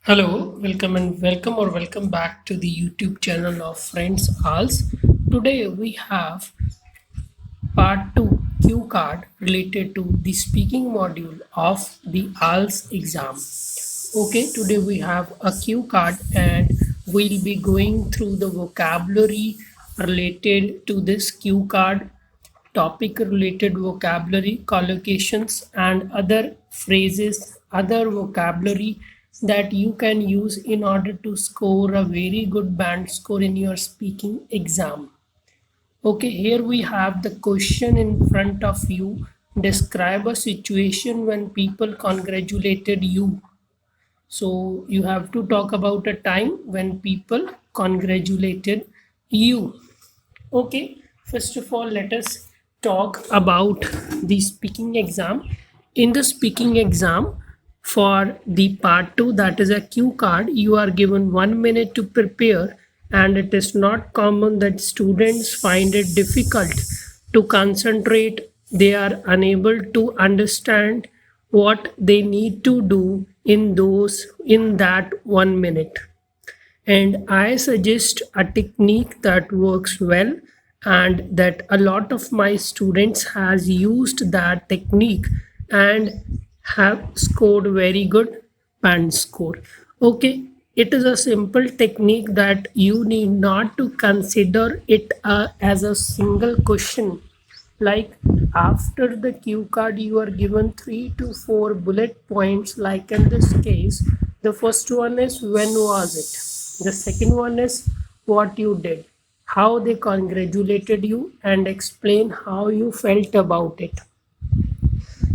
Hello, welcome back to the YouTube channel of Friends Alls. Today we have part 2 Q card related to the speaking module of the IELTS exam. Okay, today we have a cue card and we'll be going through the vocabulary related to this cue card, topic related vocabulary, collocations, and other phrases, other vocabulary that you can use in order to score a very good band score in your speaking exam. Okay, here we have the question in front of you. Describe a situation when people congratulated you. So you have to talk about a time when people congratulated you. Okay, first of all, let us talk about the speaking exam. In the speaking exam, for the part 2, that is a cue card, you are given 1 minute to prepare, and it is not common that students find it difficult to concentrate. They are unable to understand what they need to do in that 1 minute, and I suggest a technique that works well and that a lot of my students has used that technique and have scored very good band score. Okay, it is a simple technique that you need not to consider it as a single question. Like, after the cue card you are given 3 to 4 bullet points. Like in this case, the first one is when was it, the second one is what you did, how they congratulated you, and explain how you felt about it.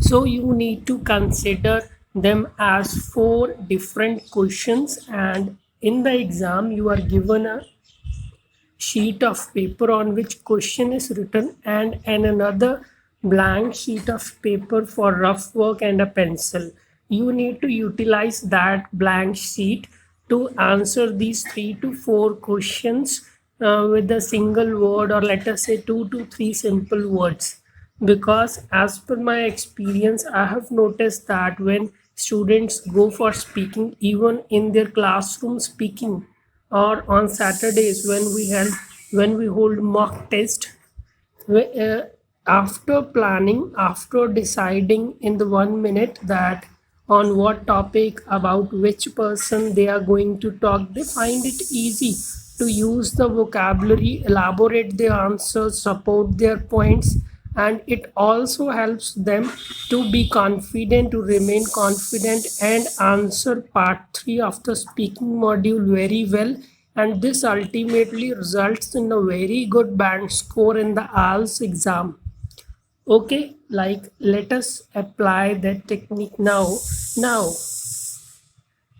So you need to consider them as 4 different questions, and in the exam you are given a sheet of paper on which question is written, and another blank sheet of paper for rough work and a pencil. You need to utilize that blank sheet to answer these 3 to 4 questions with a single word, or let us say 2 to 3 simple words. Because as per my experience, I have noticed that when students go for speaking, even in their classroom speaking, or on Saturdays when we hold mock test, after planning, after deciding in the 1 minute that on what topic, about which person they are going to talk, they find it easy to use the vocabulary, elaborate their answers, support their points, and it also helps them to be confident, to remain confident, and answer part 3 of the speaking module very well. And this ultimately results in a very good band score in the IELTS exam. Okay, like, let us apply that technique now.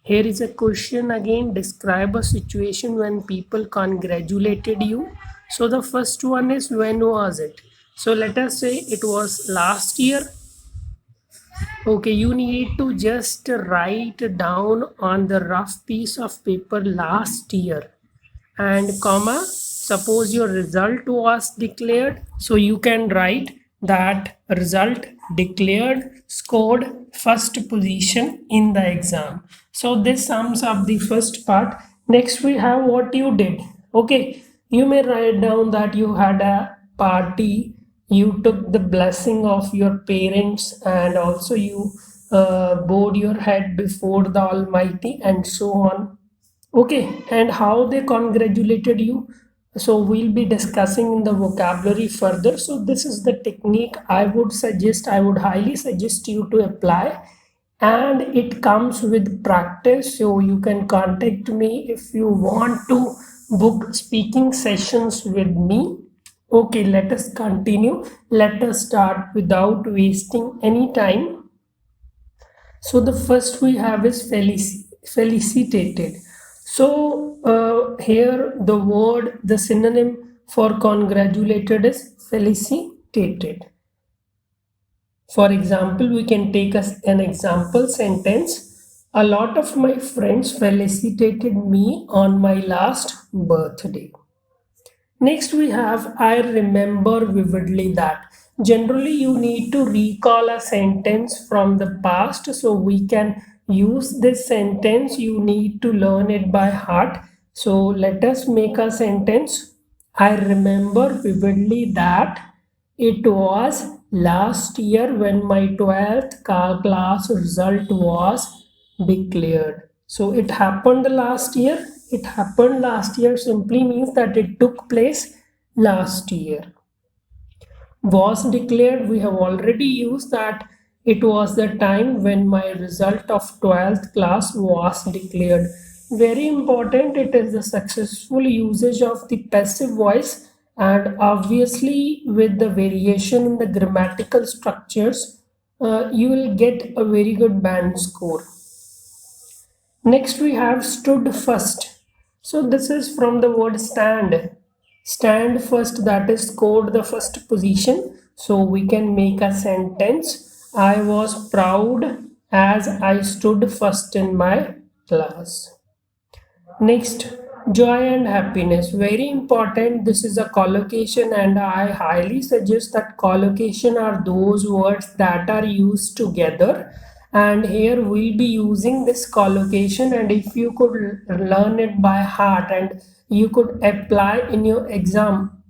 Here is a question again. Describe a situation when people congratulated you. So the first one is when was it. So let us say it was last year. Okay, you need to just write down on the rough piece of paper last year, and comma, suppose your result was declared, so you can write that result declared, scored first position in the exam. So this sums up the first part. Next we have what you did. Okay, you may write down that you had a party, you took the blessing of your parents, and also you bowed your head before the Almighty, and so on. Okay, and how they congratulated you, so we'll be discussing in the vocabulary further. So this is the technique I would highly suggest you to apply, and it comes with practice. So you can contact me if you want to book speaking sessions with me. Okay, let us continue. Let us start without wasting any time. So the first we have is felicitated. So here the synonym for congratulated is felicitated. For example, we can take an example sentence. A lot of my friends felicitated me on my last birthday. Next we have I remember vividly that. Generally you need to recall a sentence from the past, so we can use this sentence, you need to learn it by heart. So let us make a sentence. I remember vividly that it was last year when my 12th class result was declared. So it happened last year. It happened last year simply means that it took place last year. Was declared, we have already used that it was the time when my result of 12th class was declared. Very important, it is the successful usage of the passive voice, and obviously with the variation in the grammatical structures, you will get a very good band score. Next we have stood first. So this is from the word stand. Stand first, that is scored the first position. So we can make a sentence. I was proud as I stood first in my class. Next, joy and happiness. Very important. This is a collocation, and I highly suggest that collocation are those words that are used together. And here we'll be using this collocation, and if you could learn it by heart and you could apply in your exam,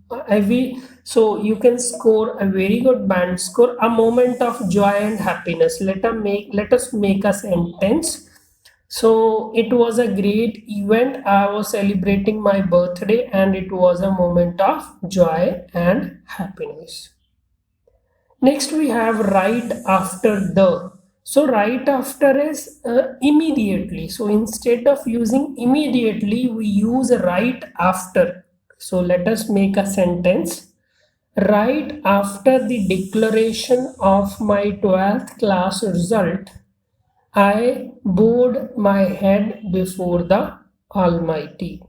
so you can score a very good band score. A moment of joy and happiness. Let us make a sentence. So it was a great event. I was celebrating my birthday and it was a moment of joy and happiness. Next we have right after the. So right after is immediately. So instead of using immediately, we use right after. So let us make a sentence. Right after the declaration of my 12th class result, I bowed my head before the Almighty.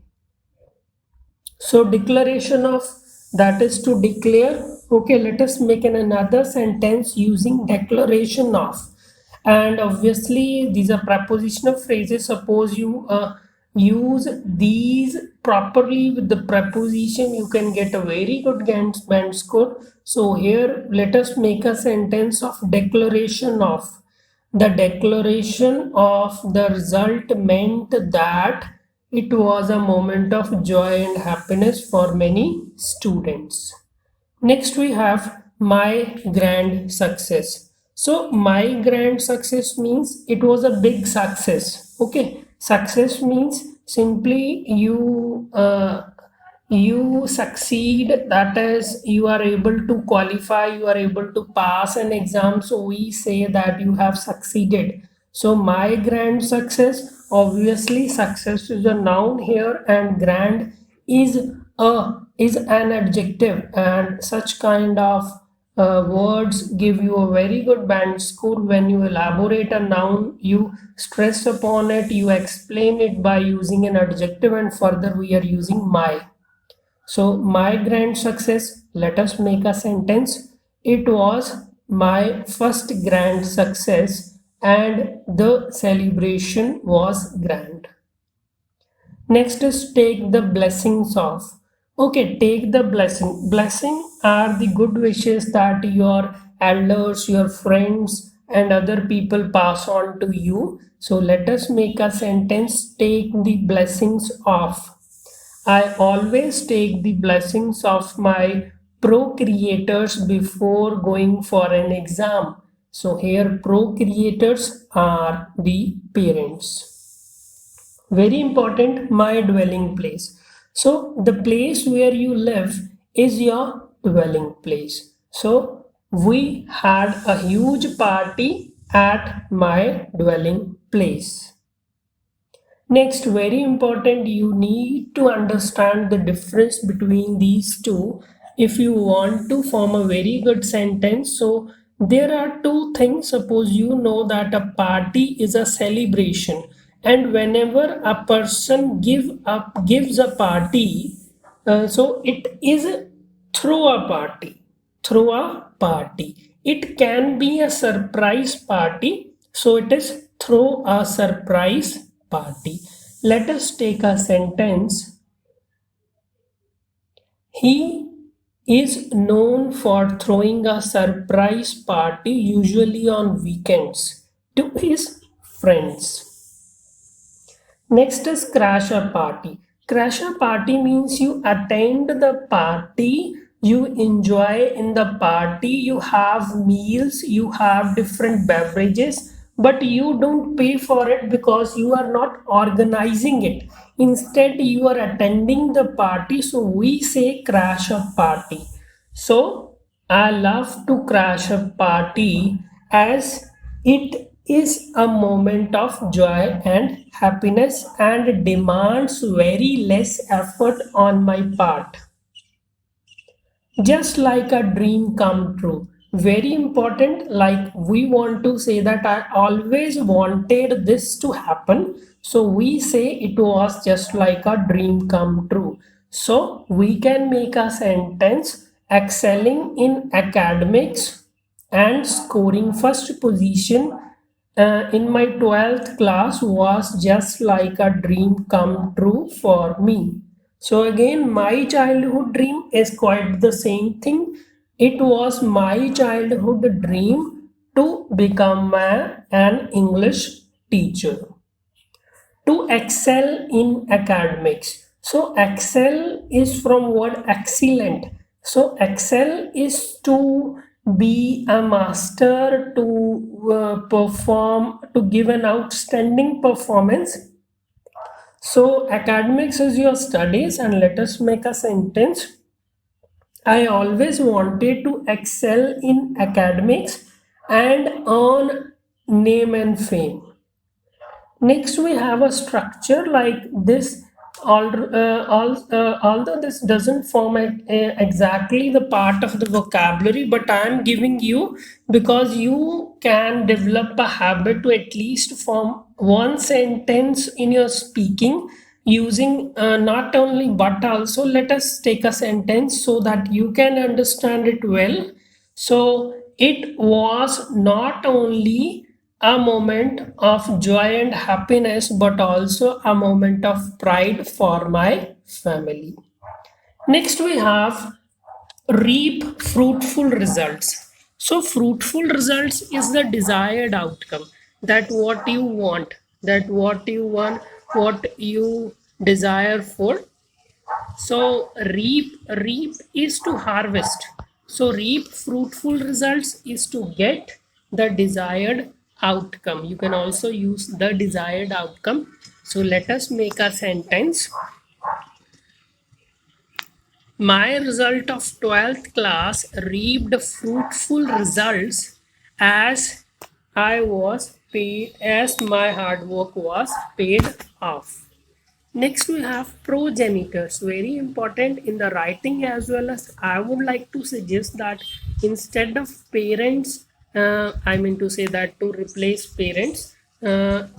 So declaration of, that is to declare. Okay, let us make another sentence using declaration of. And obviously these are prepositional phrases. Suppose you use these properly with the preposition, you can get a very good band score. So here let us make a sentence of declaration of. The declaration of the result meant that it was a moment of joy and happiness for many students. Next we have my grand success. So my grand success means it was a big success. Okay, success means simply you succeed, that is you are able to qualify, you are able to pass an exam, so we say that you have succeeded. So my grand success, obviously success is a noun here and grand is an adjective, and such kind of words give you a very good band score. When you elaborate a noun, you stress upon it, you explain it by using an adjective, and further we are using my. So my grand success, let us make a sentence. It was my first grand success and the celebration was grand. Next is take the blessings of. Okay, take the blessing. Blessing are the good wishes that your elders, your friends and other people pass on to you. So let us make a sentence, take the blessings of. I always take the blessings of my procreators before going for an exam. So here procreators are the parents. Very important, my dwelling place. So the place where you live is your dwelling place. So we had a huge party at my dwelling place. Next, very important, you need to understand the difference between these two if you want to form a very good sentence. So there are two things. Suppose you know that a party is a celebration, and whenever a person gives a party, so it is through a party. Through a party, it can be a surprise party, so it is through a surprise party. Let us take a sentence. He is known for throwing a surprise party, usually on weekends, to his friends. Next is crasher party. Crasher party means you attend the party, you enjoy in the party, you have meals, you have different beverages, but you don't pay for it because you are not organizing it. Instead, you are attending the party, so we say crasher party. So, I love to crash a party as it is a moment of joy and happiness and demands very less effort on my part. Just like a dream come true. Very important, like we want to say that I always wanted this to happen. So we say it was just like a dream come true. So we can make a sentence excelling in academics and scoring first position in my 12th class was just like a dream come true for me. So again, my childhood dream is quite the same thing. It was my childhood dream to become an English teacher, to excel in academics. So excel is from word excellent. So excel is to be a master, to perform, to give an outstanding performance. So academics is your studies, and let us make a sentence. I always wanted to excel in academics and earn name and fame. Next, we have a structure like this. Although this doesn't form exactly the part of the vocabulary, but I am giving you because you can develop a habit to at least form one sentence in your speaking using not only but also. Let us take a sentence so that you can understand it well. So it was not only a moment of joy and happiness, but also a moment of pride for my family. Next, we have reap fruitful results. So, fruitful results is the desired outcome, that what you want, what you desire for. So reap is to harvest. So reap fruitful results is to get the desired outcome. You can also use the desired outcome. So let us make a sentence. My result of 12th class reaped fruitful results as I was paid, as my hard work was paid off. Next, we have progenitors. Very important in the writing as well as I would like to suggest that instead of parents, I mean to say that to replace parents,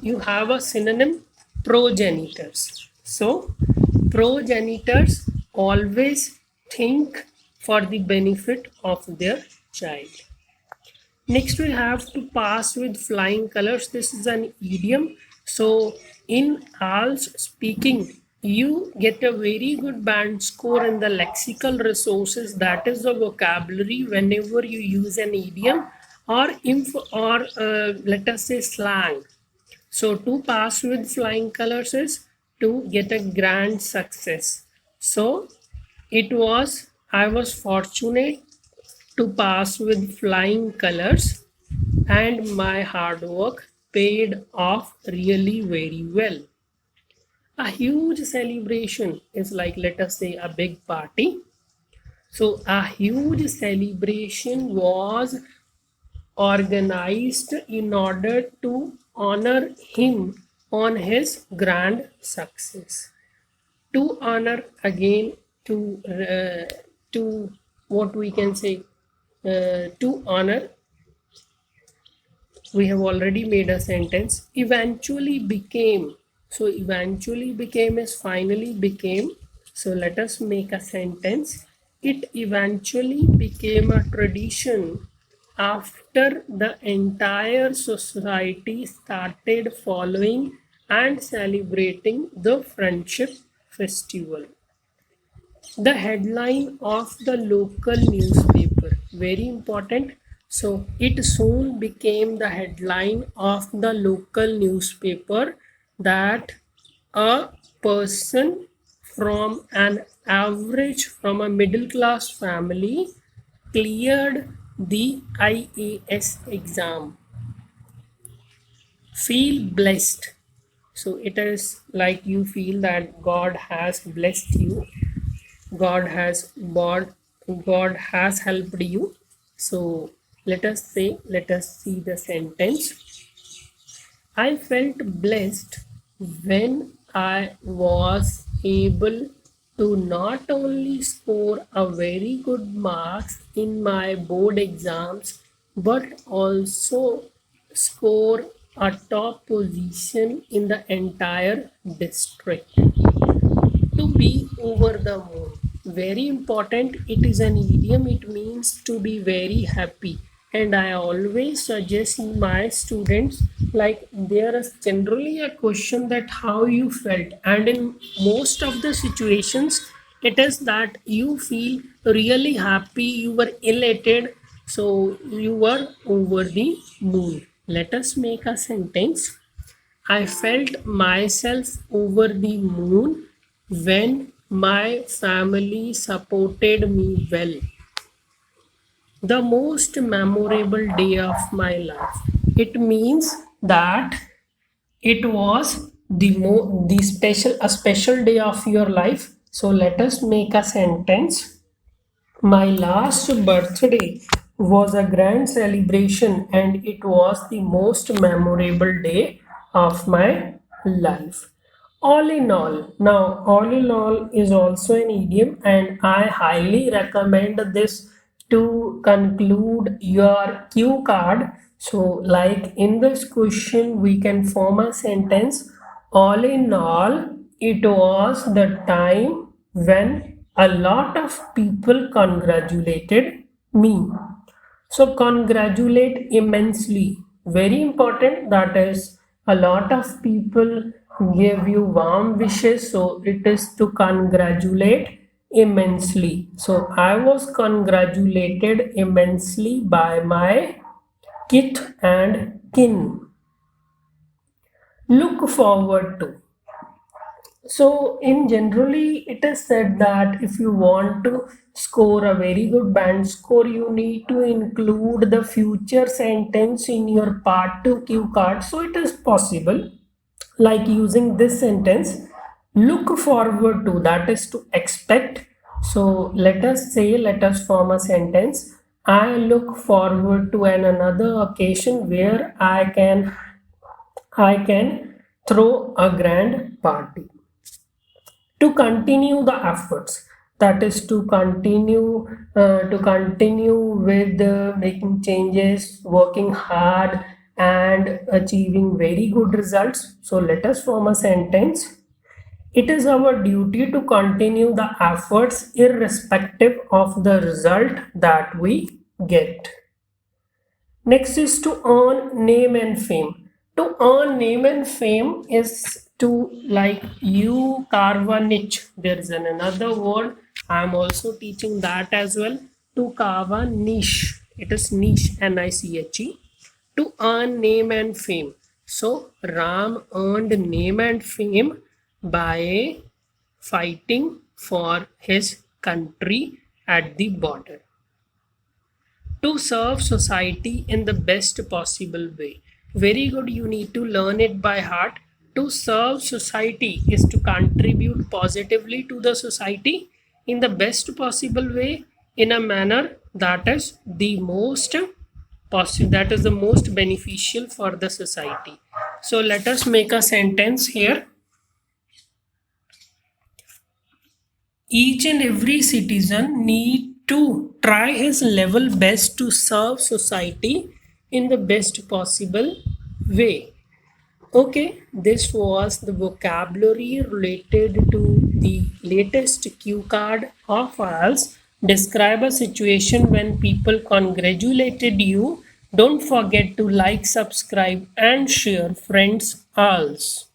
you have a synonym progenitors. So, progenitors always think for the benefit of their child. Next, we have to pass with flying colors. This is an idiom. So in IELTS speaking, you get a very good band score in the lexical resources, that is the vocabulary, whenever you use an idiom or let us say slang. So to pass with flying colors is to get a grand success. So I was fortunate to pass with flying colors and my hard work paid off really very well. A huge celebration is like, let us say, a big party. So a huge celebration was organized in order to honor him on his grand success. To honor, again, to what we can say, to honor, we have already made a sentence. Eventually became. So eventually became is finally became. So let us make a sentence. It eventually became a tradition after the entire society started following and celebrating the friendship festival. The headline of the local newspaper, very important. So it soon became the headline of the local newspaper that a person from a middle class family cleared the IAS exam. Feel blessed. So it is like you feel that God has blessed you. God has bought, God has helped you. So let us see the sentence. I felt blessed when I was able to not only score a very good marks in my board exams but also score a top position in the entire district. To be over the moon. Very important. It is an idiom. It means to be very happy. And I always suggest my students, like, there is generally a question that how you felt, and in most of the situations it is that you feel really happy, you were elated, so you were over the moon. Let us make a sentence. I felt myself over the moon when my family supported me well. The most memorable day of my life. It means that it was the special day of your life. So let us make a sentence. My last birthday was a grand celebration and it was the most memorable day of my life. All in all, now all in all is also an idiom, and I highly recommend this to conclude your cue card. So, like in this question, we can form a sentence. All in all, it was the time when a lot of people congratulated me. So congratulate immensely. Very important. That is, a lot of people give you warm wishes. So it is to congratulate immensely. So I was congratulated immensely by my kith and kin. Look forward to. So in generally it is said that if you want to score a very good band score, you need to include the future sentence in your part 2 cue card. So it is possible, like using this sentence, look forward to, that is to expect. So let us form a sentence. I look forward to another occasion where I can throw a grand party. To continue the efforts, that is to continue with making changes, working hard and achieving very good results. So let us form a sentence. It is our duty to continue the efforts irrespective of the result that we get. Next is to earn name and fame. To earn name and fame is to, like, you carve a niche. There is another word. I am also teaching that as well. To carve a niche. It is niche, N-I-C-H-E. To earn name and fame. So Ram earned name and fame by fighting for his country at the border. To serve society in the best possible way. Very good, you need to learn it by heart. To serve society is to contribute positively to the society in the best possible way, in a manner that is the most beneficial for the society. So let us make a sentence here. Each and every citizen need to try his level best to serve society in the best possible way. Okay, this was the vocabulary related to the latest cue card of IELTS. Describe a situation when people congratulated you. Don't forget to like, subscribe and share. Friends, IELTS.